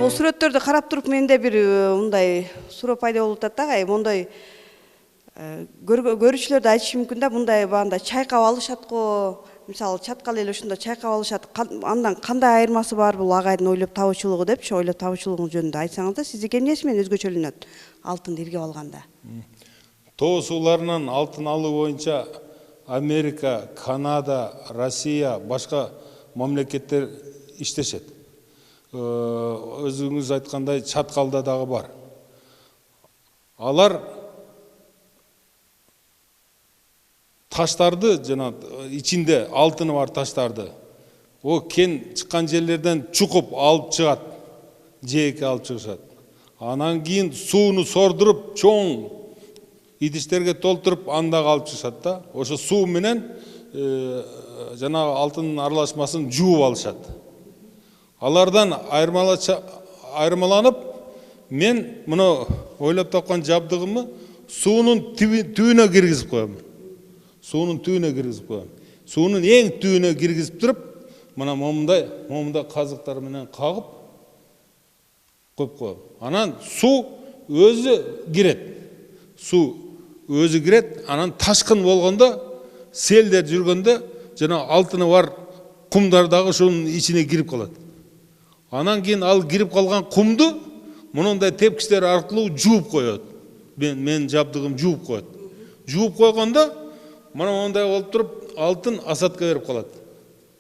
бул сүрөттөрдү карап туруп менде бир мындай суроо пайда болуп атат да, мондай көрүүчүлөр да айтышы мүмкүн да, мындай багында чайкап алышат го, мисалы чаткал эле ушунда чайкап алышат. Андан кандай айырмасы бар бул агайдын ойлоп табуучулугу депчи, ойлоп табуучулугу жөнүндө айтсаңыз да, сиздики эмнеси менен өзгөчөлөнөт алтынды иргеп алганда? Тоо сууларынан алтын алуу боюнча Америка, Канада, Россия, башка мамлекеттер иштешет. Өзүңүз айткандай чаткалда дагы бар. Алар таштарды, жана ичинде алтыны бар таштарды, о кен чыккан жерлерден чукуп алып чыгат, жээкке алып чыгышат. Анан кийин сууну сордуруп, чоң идиштерге толтуруп, андагы алып чыгышат да. Ошо суу менен жана алтын аралашмасын жууп алышат. Алардан айырмаланып, мен мына ойлоп тапкан жабдыгымы суунун түбүнө киргизип коем. Суунун түбүнө киргизип коем. Суунун эң түбүнө киргизип туруп, мына момундай казыктар менен кагып коюп коем. Анан суу өзү кирет. Суу өзү кирет, анан ташкын болгондо, селдер жүргөндө, жана алтыны бар кумдар дагы ошонун ичине кирип калат. Анан кийин ал кирип калган кумду мындай тепкичтер аркылуу жууп коет. Мен жабдыгым жууп коет. Жууп койгондо мына мондай болуп туруп, алтын асадка берип калат.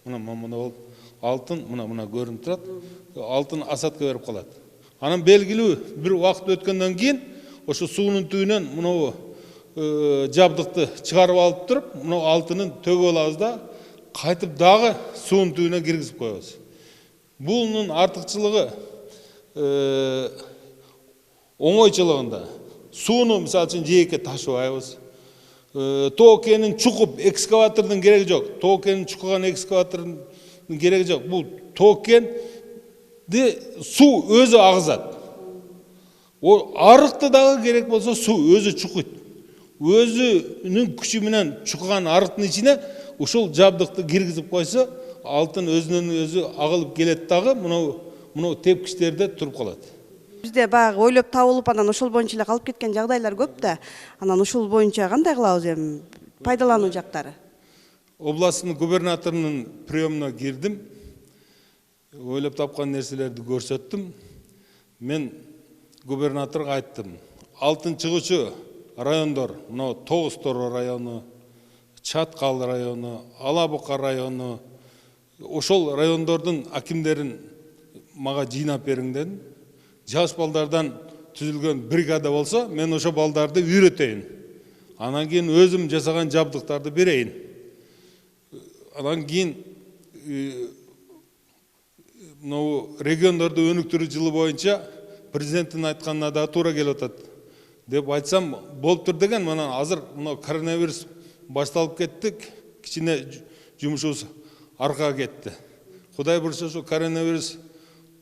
Мына болуп, алтын мына көрүнүп турат. Алтын асадка берип калат. Анан белгилүү бир убакыт өткөндөн кийин ошо суунун түбүнөн мына жабдыкты чыгарып алып туруп, мына алтынын төгүп алабыз да, кайтып дагы суунун түбүнө киргизип коебуз. Бунун артыкчылыгы оңойчулугунда. Сууну мисалы үчүн жээкке ташыбайбыз. Тоо кенин чукуп, экскаватордун кереги жок. Тоо кенин чуккан экскаватордун кереги жок. Бул тоо кенди суу өзү агызат. О арыкты дагы керек болсо суу өзү чукуйт. Өзүнүн күчү менен чуккан арыктын ичине ушул жабдыкты киргизип койсо, алтын өзүнөн өзү агылып келет дагы, мына тепкичтерде туруп калат. Бизде баягы ойлоп табылып, анан ошол боюнча эле калып кеткен жагдайлар көп да. Анан ушул боюнча кандай кылабыз эми? Пайдалануу жактары. Областтын губернаторунун приемуна кирдим. Ойлоп тапкан нерселерди көрсөттүм. Мен губернаторго айттым. Алтын чыгуучу райондор, мына Тогуз Тороо району, Чаткал району, Алабука району, ошол райондордун акимдерин мага жыйнап бериң дедим. Жаш балдардан түзүлгөн бригада болсо, мен ошо балдарды үйрөтөйүн. Анан кийин өзүм жасаган жабдыктарды берейин. Анан кийин региондорду өнүктүрүү жылы боюнча президенттин айтканына да туура келип атат деп айтсам болуп тур деген. Мына азыр коронавирус башталып кеттик, кичине жумушубуз аркага кетти. Кудай буюрса ошо коронавирус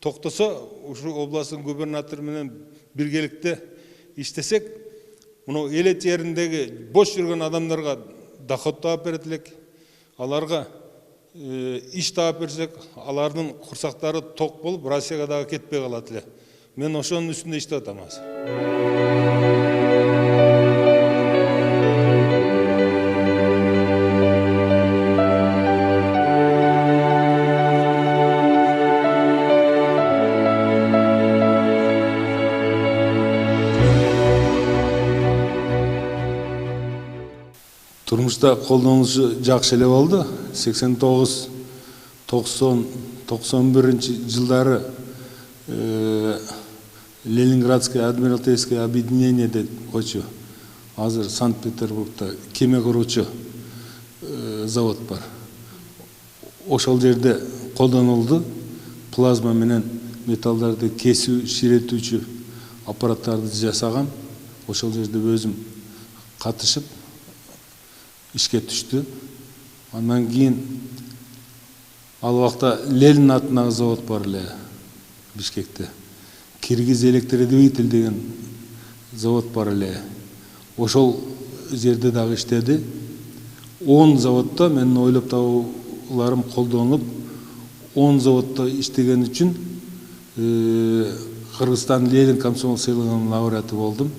токтосо, ушу областтын губернатору менен биргеликте иштесек, мына элет жериндеги бош жүргөн адамдарга доход таап берет элек. Аларга иш таап берсек, алардын курсактары ток болуп, Россияга дагы кетпей калат эле. Мен ошонун үстүндө иштеп атам азыр. Турмушта колдонушу жакшы эле болду. 89-91 жылдары Ленинградское адмиралтейское объединение деп койчу. Азыр Санкт-Петербургда кеме куруучу завод бар. Ошол жерде колдонулду. Плазма менен металлдарды кесүү, ширетүүчү аппараттарды жасаган. Ошол жерде өзүм катышып ишке түштү. Андан кийин ал убакта Ленин атындагы завод бар эле Бишкекте. Киргиз электродвигатель деген завод бар эле. Ошол жерде дагы иштеди. 10 заводда менин ойлоп табууларым колдонулуп, 10 заводда иштеген үчүн Кыргызстан Ленин комсомол сыйлығынын лауреаты болдум.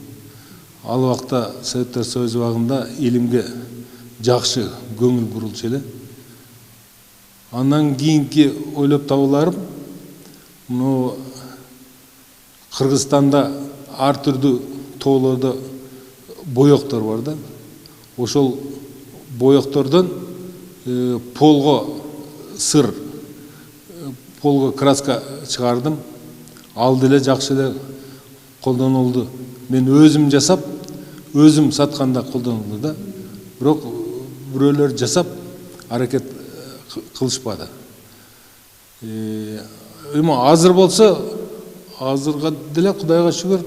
Ал убакта Советтер Союзу убагында илимге жакшы көңүл бурулчу эле. Андан кийинки ойлоп табууларым, муну Кыргызстанда ар түрдүү тоолордо боектор бар да. Ошол боектордон полго сыр, полго краска чыгардым. Ал деле жакшы эле колдонулду. Мен өзүм жасап, өзүм сатканда колдонулду да. Бирок бирөөлөр жасап аракет кылышпады. Эми азыр болсо, азырга деле Кудайга шүгүр